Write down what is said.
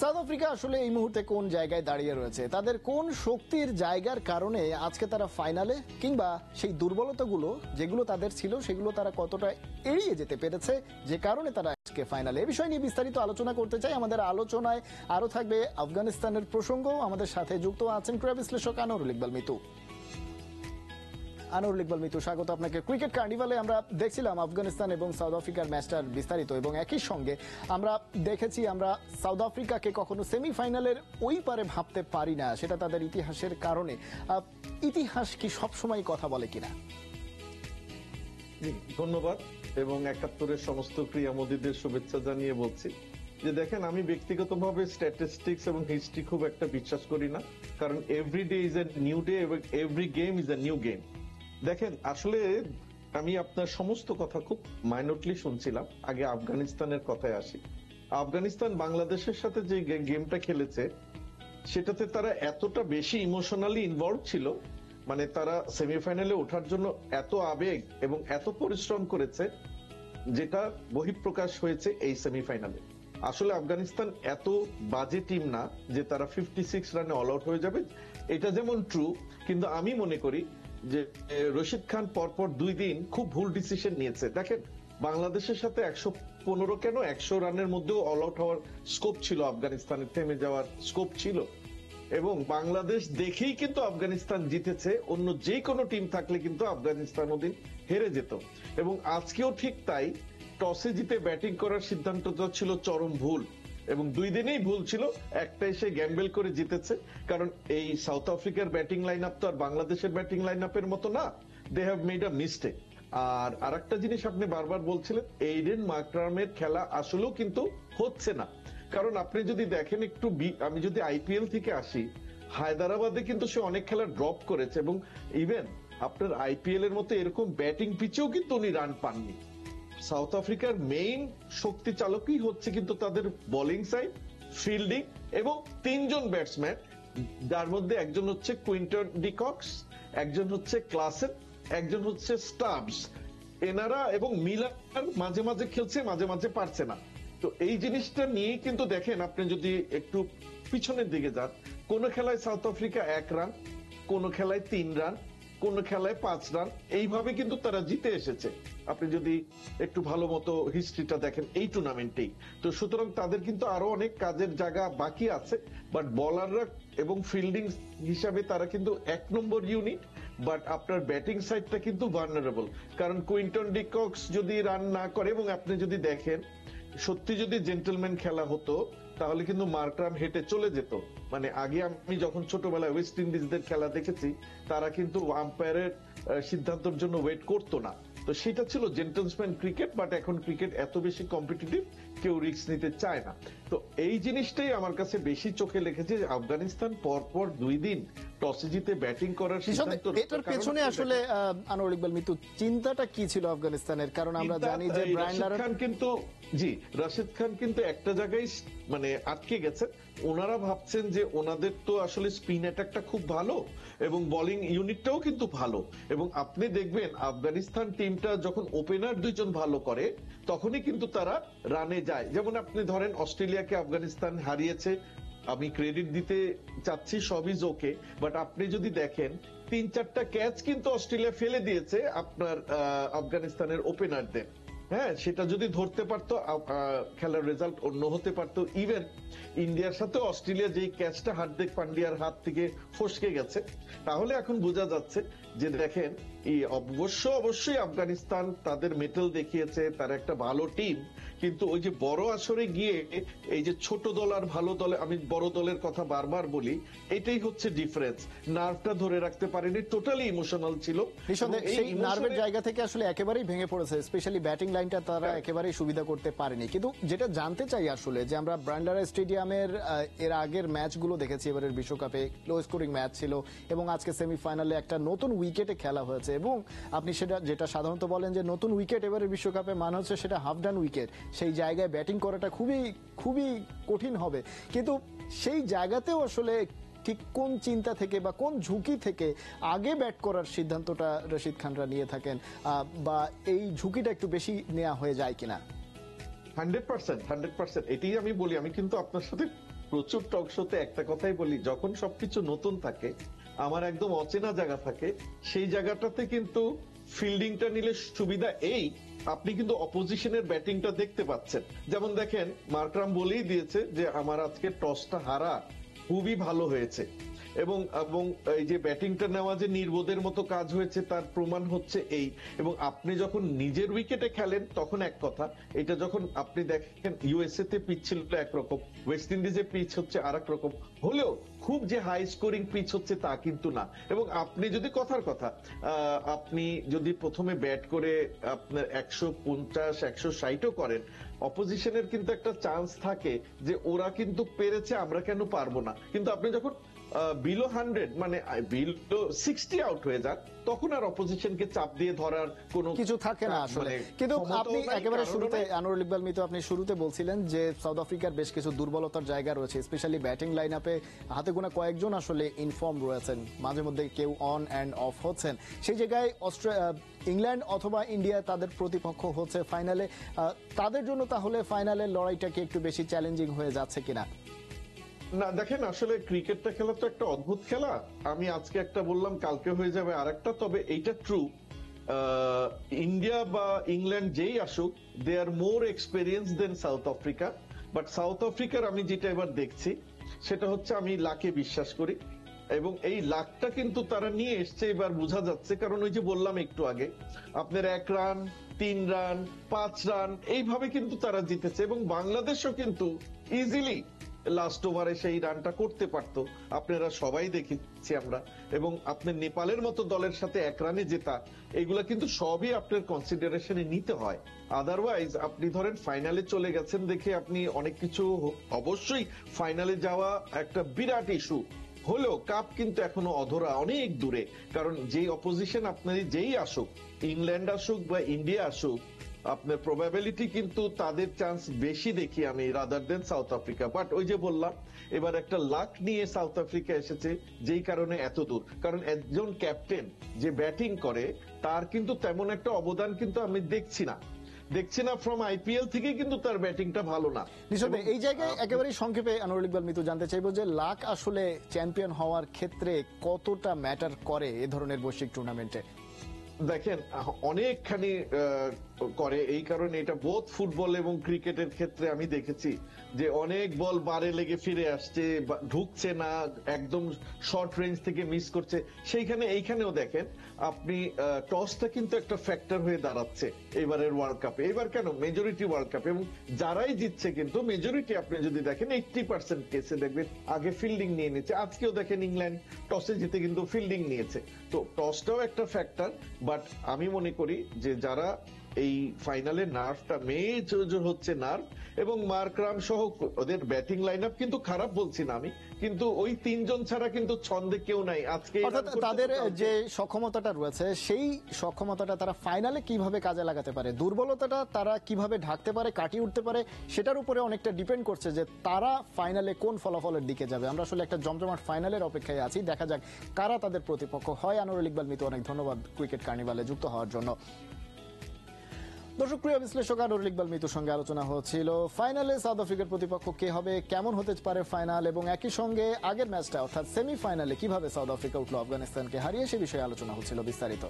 South Africa আসলে এই মুহূর্তে কোন জায়গায় দাঁড়িয়ে রয়েছে, তাদের কোন শক্তির জায়গার কারণে আজকে তারা ফাইনালে, কিংবা সেই দুর্বলতাগুলো যেগুলো তাদের ছিল সেগুলো তারা কতটা এড়িয়ে যেতে পেরেছে যে কারণে তারা আজকে ফাইনালে, এই বিষয় নিয়ে বিস্তারিত আলোচনা করতে চাই। আমাদের আলোচনায় আরো থাকবে আফগানিস্তানের প্রসঙ্গ। আমাদের সাথে যুক্ত আছেন ক্রীড়া বিশ্লেষক আনোয়ারুল ইকবাল মিতু। আনোয়ারুল ইকবাল মিতু, স্বাগত আপনাকে। ক্রিকেট কার্নিভালে আমরা দেখছিলাম আফগানিস্তান এবং সাউথ আফ্রিকার ম্যাচটার বিস্তারিত, এবং একই সঙ্গে আমরা দেখেছি আমরা সাউথ আফ্রিকাকে কখনো সেমিফাইনালের ওই পারে ভাবতে পারি না, সেটা তাদের ইতিহাসের কারণে। ইতিহাস কি সবসময় কথা বলে কিনা? ধন্যবাদ, এবং ৭১-এর সমস্ত ক্রীড়ামোদীদের শুভেচ্ছা জানিয়ে বলছি যে দেখেন, আমি ব্যক্তিগতভাবে স্ট্যাটিস্টিক্স এবং হিস্ট্রি খুব একটা বিশ্বাস করি না, কারণ every day is a new day এবং every game is a new game. দেখেন, আসলে আমি আপনার সমস্ত কথা খুব মাইনরলি শুনছিলাম। আগে আফগানিস্তানের কথায় আসি। আফগানিস্তান বাংলাদেশের সাথে যে গেমটা খেলেছে সেটাতে তারা এতটা বেশি ইমোশনালি ইনভলভ ছিল, মানে তারা সেমিফাইনালে ওঠার জন্য এত আবেগ এবং এত পরিশ্রম করেছে, যেটা বহিঃপ্রকাশ হয়েছে এই সেমিফাইনালে। আসলে আফগানিস্তান এত বাজে টিম না যে তারা 56 রানে অল আউট হয়ে যাবে, এটা যেমন ট্রু, কিন্তু আমি মনে করি যে রশিদ খান পরপর 2 দিন খুব ভুল ডিসিশন নিয়েছে। দেখেন, বাংলাদেশের সাথে 115 কেন 100 রানের মধ্যেও অল আউট হওয়ার স্কোপ ছিল, আফগানিস্তানের থেমে যাওয়ার স্কোপ ছিল, এবং বাংলাদেশ দেখেই কিন্তু আফগানিস্তান জিতেছে। অন্য যে কোনো টিম থাকলে কিন্তু আফগানিস্তান ওদিন হেরে যেত, এবং আজকেও ঠিক তাই। টসে জিতে ব্যাটিং করার সিদ্ধান্তটা ছিল চরম ভুল, এবং 2 দিনেই ভুল ছিল। একটা এসে গ্যাম্বেল করে জিতেছে, কারণ এই সাউথ আফ্রিকার ব্যাটিং লাইন আপ তো আর বাংলাদেশের ব্যাটিং লাইন আপের মতো না। They have made a mistake. আর আরেকটা জিনিস আপনি বারবার বলছিলেন, এইডেন মার্করামের খেলা আসলেও কিন্তু হচ্ছে না। কারণ আপনি যদি দেখেন একটু, আমি যদি আইপিএল থেকে আসি, হায়দ্রাবাদে কিন্তু সে অনেক খেলা ড্রপ করেছে, এবং ইভেন আপনার আইপিএল এর মতো এরকম ব্যাটিং পিচেও কিন্তু উনি রান পাননি। সাউথ আফ্রিকার মেইন শক্তি চালকই হচ্ছে কিন্তু তাদের বোলিং সাইড, ফিল্ডিং, এবং 3 জন ব্যাটসম্যান, যার মধ্যে একজন হচ্ছে কুইন্টন ডিকক্স, একজন হচ্ছে ক্লাসেন, একজন হচ্ছে স্টাবস। এনারা এবং মিলার মাঝে মাঝে খেলছে, মাঝে মাঝে পারছে না। তো এই জিনিসটা নিয়ে কিন্তু দেখেন, আপনি যদি একটু পিছনের দিকে যান, কোন খেলায় সাউথ আফ্রিকা 1 রান, কোন খেলায় 3 রান, কোন খেলায় 5 রান, এইভাবে কিন্তু তারা জিতে এসেছে। আপনি যদি একটু ভালো মতো হিস্ট্রিটা দেখেন এই টুর্নামেন্টেই। তো সুতরাং তাদের কিন্তু আরো অনেক কাজের জায়গা বাকি আছে, বাট বলাররা এবং ফিল্ডিং হিসাবে তারা কিন্তু 1 নম্বর ইউনিট। বাট আপনার ব্যাটিং সাইডটা কিন্তু ভালনারেবল, কারণ কুইন্টন ডিকক্স যদি রান না করে, এবং আপনি যদি দেখেন সত্যি যদি জেন্টলম্যান খেলা হতো তাহলে কিন্তু মার্করাম হেঁটে চলে যেত। মানে আগে আমি যখন ছোটবেলায় ওয়েস্ট ইন্ডিজদের খেলা দেখেছি, তারা কিন্তু আম্পায়ারের সিদ্ধান্তের জন্য ওয়েট করতো না। তো সেটা ছিল জেন্টলম্যান ক্রিকেট। বাট এখন ক্রিকেট এত বেশি কম্পিটিটিভ, কেউ রিস্ক নিতে চায় না। তো এই জিনিসটাই আমার কাছে বেশি চোখে লেগেছে। আফগানিস্তান পরপর 2 দিন টসে জিতে ব্যাটিং করার সিদ্ধান্ত। এটার পেছনে আসলে আনোয়ারুল ইকবাল মিতু, চিন্তাটা কি ছিল আফগানিস্তানের? কারণ আমরা জানি যে রাশিদ খান কিন্তু রাশিদ খান কিন্তু একটা জায়গায় মানে আটকে গেছে। ওনারা ভাবছেন যে ওনাদের তো আসলে স্পিন অ্যাটাকটা খুব ভালো, এবং বোলিং ইউনিটটাও কিন্তু ভালো, এবং আপনি দেখবেন আফগানিস্তান টিমটা যখন ওপেনার 2 জন ভালো করে তখনই কিন্তু তারা রানে যায়। যেমন আপনি ধরেন অস্ট্রেলিয়াকে আফগানিস্তান হারিয়েছে, আমি ক্রেডিট দিতে চাচ্ছি, সব ইজ ওকে, বাট আপনি যদি দেখেন 3-4টা ক্যাচ কিন্তু অস্ট্রেলিয়া ফেলে দিয়েছে আপনার আফগানিস্তানের ওপেনারদের। হ্যাঁ, সেটা যদি ধরতে পারতো খেলার রেজাল্ট অন্য হতে পারতো। ইভেন ইন্ডিয়ার সাথে অস্ট্রেলিয়া যেই ক্যাচটা হার্দিক পান্ডিয়ার হাত থেকে ফসকে গেছে, তাহলে এখন বোঝা যাচ্ছে যে দেখেন, অবশ্যই আফগানিস্তান তাদের মেটেল দেখিয়েছে, তারা একটা ভালো টিম, কিন্তু ওই যে বড় আসরে গিয়ে এই যে ছোট দল আর ভালো দলে, আমি বড় দলের কথা বারবার বলি, এটাই হচ্ছে ডিফারেন্স। নার্ভটা ধরে রাখতে পারেনি, টোটালি ইমোশনাল ছিল। সেই নার্ভের জায়গা থেকে আসলে একেবারেই ভেঙে পড়েছে, স্পেশালি ব্যাটিং লাইনটা তারা একেবারেই সুবিধা করতে পারেনি। কিন্তু যেটা জানতে চাই আসলে, যে আমরা ব্রান্ডারা স্টেডিয়ামের এর আগের ম্যাচগুলো দেখেছি, এবারের বিশ্বকাপে লো স্কোরিং ম্যাচ ছিল, এবং আজকে সেমিফাইনালে একটা নতুন উইকেটে খেলা হয়েছে, এবং আপনি সেটা যেটা সাধারণত বলেন যে নতুন উইকেট এবারের বিশ্বকাপে মানে হচ্ছে সেটা হাফ ডান উইকেট, সেই জায়গায় ব্যাটিং করাটা খুবই খুবই কঠিন হবে। কিন্তু সেই জায়গাতেও আসলে ঠিক কোন চিন্তা থেকে বা কোন ঝুঁকি থেকে আগে ব্যাট করার সিদ্ধান্তটা রশিদ খানরা নিয়ে থাকেন, বা এই ঝুঁকিটা একটু বেশি নেওয়া হয়ে যায় কিনা? 100% এটাই আমি বলি। আমি কিন্তু আপনার সাথে প্রচুর টক শোতে একটা কথাই বলি, যখন সবকিছু নতুন থাকে, আমার একদম অচেনা জায়গা থাকে, সেই জায়গাটাতে কিন্তু ফিল্ডিংটা নিলে সুবিধা এই, আপনি কিন্তু অপোজিশনের ব্যাটিংটা দেখতে পাচ্ছেন। যেমন দেখেন, মার্করাম বলেই দিয়েছে যে আমার আজকে টসটা হারা খুবই ভালো হয়েছে, এবং এবং এই যে ব্যাটিংটা নেওয়া যে নির্বোধের মতো কাজ হয়েছে তার প্রমাণ হচ্ছে এই। এবং আপনি যখন নিজের উইকেটে খেলেন তখন এক কথা, এটা যখন আপনি দেখেন ইউএসএ তে পিচ ছিল একরকম, ওয়েস্ট ইন্ডিজে পিচ হচ্ছে আরেক রকম, হলেও খুব যে হাই স্কোরিং পিচ হচ্ছে তা কিন্তু না। এবং আপনি যদি কথার কথা, আপনি যদি প্রথমে ব্যাট করে আপনার 150-160ও করেন, অপোজিশনের কিন্তু একটা চান্স থাকে যে ওরা কিন্তু পেরেছে, আমরা কেন পারবো না। কিন্তু আপনি যখন বিলো 100 মানে বিলো 60 আউট হয়ে যান, তখন আর অপোজিশনকে চাপ দিয়ে ধরার কোনো কিছু থাকে না আসলে। কিন্তু আপনি একেবারে শুরুতে, আনোয়ার ইকবাল মিতু, আপনি শুরুতে বলছিলেন যে সাউথ আফ্রিকার বেশ কিছু দুর্বলতার জায়গা রয়েছে, স্পেশালি ব্যাটিং লাইন আপে হাতে গোনা কয়েকজন আসলে ইনফর্ম রয়েছেন, মাঝে মধ্যে কেউ অন অ্যান্ড অফ হচ্ছেন। সেই জায়গায় ইংল্যান্ড অথবা ইন্ডিয়া তাদের প্রতিপক্ষ হচ্ছে ফাইনালে, তাদের জন্য তাহলে ফাইনালের লড়াইটা কি একটু বেশি চ্যালেঞ্জিং হয়ে যাচ্ছে কিনা? না দেখেন, আসলে ক্রিকেটটা খেলা তো একটা অদ্ভুত খেলা। আমি আজকে একটা বললাম, কালকে হয়ে যাবে আরেকটা। তবে এইটা ট্রু, ইন্ডিয়া বা ইংল্যান্ড যেই আসুক, they are more experience than South Africa. But সাউথ আফ্রিকার আমি যেটা এবার দেখছি সেটা হচ্ছে, আমি লাকে বিশ্বাস করি, এবং এই লাকটা কিন্তু তারা নিয়ে এসছে, এবার বোঝা যাচ্ছে। কারণ ওই যে বললাম একটু আগে, আপনার 1 রান, 3 রান, 5 রান এইভাবে কিন্তু তারা জিতেছে, এবং বাংলাদেশও কিন্তু ইজিলি লাস্ট ওভারে সেই রানটা করতে পারতো, আপনারা সবাই দেখেছি আমরা। এবং আপনার নেপালের মতো দলের সাথে 1 রানে জেতা, এগুলা কিন্তু সবই আপনার কনসিডারেশনে নিতে হয়। আদারওয়াইজ আপনি ধরেন ফাইনালে চলে গেছেন দেখে আপনি অনেক কিছু, অবশ্যই ফাইনালে যাওয়া একটা বিরাট ইস্যু হলেও কাপ কিন্তু এখনো অধরা, অনেক দূরে। কারণ যেই অপোজিশন আপনার যেই আসুক, ইংল্যান্ড আসুক বা ইন্ডিয়া আসুক, আপনার প্রবাবিলিটি কিন্তু তাদের চান্স বেশি দেখি আমি, rather than South Africa. But ওই যে বললাম, এবার একটা লাক নিয়ে সাউথ আফ্রিকা এসেছে, যেই কারণে এত দূর। কারণ একজন ক্যাপ্টেন যে ব্যাটিং করে, তার কিন্তু তেমন একটা অবদান কিন্তু আমি দেখছি না ফ্রম আইপিএল থেকে, কিন্তু তার ব্যাটিংটা ভালো না। এই জায়গায় একেবারেই সংক্ষেপে আনোয়ার ইকবাল মিতু জানতে চাইবো যে লাক আসলে চ্যাম্পিয়ন হওয়ার ক্ষেত্রে কতটা ম্যাটার করে এ ধরনের বৈশ্বিক টুর্নামেন্টে? দেখেন, অনেকখানি করে। এই কারণে এটা বোথ ফুটবল এবং ক্রিকেটের ক্ষেত্রে আমি দেখেছি যে অনেক বল বারে লেগে ফিরে আসছে, ঢুকছে না, একদম শর্ট রেঞ্জ থেকে মিস করছে। এইখানেও দেখেন আপনি, টসটা কিন্তু একটা ফ্যাক্টর হয়ে দাঁড়াচ্ছে এবারের ওয়ার্ল্ড কাপে। এবার কেন, মেজরিটি ওয়ার্ল্ড কাপে, এবং যারাই জিতছে কিন্তু মেজরিটি আপনি যদি দেখেন 80% কেসে দেখবেন আগে ফিল্ডিং নিয়ে নিচ্ছে। আজকেও দেখেন ইংল্যান্ড টসে জিতে কিন্তু ফিল্ডিং নিয়েছে। তো টসটাও একটা ফ্যাক্টর। বাট আমি মনে করি যে যারা এই ফাইনালে নার্ভটা মেজর হচ্ছে নার্ভ, এবং মার্করাম সহ ওদের ব্যাটিং লাইন আপ কিন্তু খারাপ বলছি না আমি, কিন্তু ওই 3 জন ছাড়া কিন্তু ছন্দে কেউ নাই আজকে। অর্থাৎ তাদের যে সক্ষমতাটা রয়েছে, সেই সক্ষমতাটা তারা ফাইনালে কিভাবে কাজে লাগাতে পারে, দুর্বলতাটা তারা কিভাবে ঢাকতে পারে, কাটিয়ে উঠতে পারে, সেটার উপরে অনেকটা ডিপেন্ড করছে যে তারা ফাইনালে কোন ফলাফলের দিকে যাবে। আমরা আসলে একটা জমজমাট ফাইনালের অপেক্ষায় আছি, দেখা যাক কারা তাদের প্রতিপক্ষ হয়। আনোয়ার ইকবাল মিতু, অনেক ধন্যবাদ ক্রিকেট কার্নিভালে যুক্ত হওয়ার জন্য। দর্শক, প্রিয় বিশ্লেষক আনোয়ার ইকবাল মিতুর সঙ্গে আলোচনা হচ্ছিল ফাইনালে সাউথ আফ্রিকার প্রতিপক্ষ কে হবে, কেমন হতে পারে ফাইনাল, এবং একই সঙ্গে আগের ম্যাচটা অর্থাৎ সেমিফাইনালে কিভাবে সাউথ আফ্রিকা উঠল আফগানিস্তানকে হারিয়ে, সে বিষয়ে আলোচনা হচ্ছিল বিস্তারিত।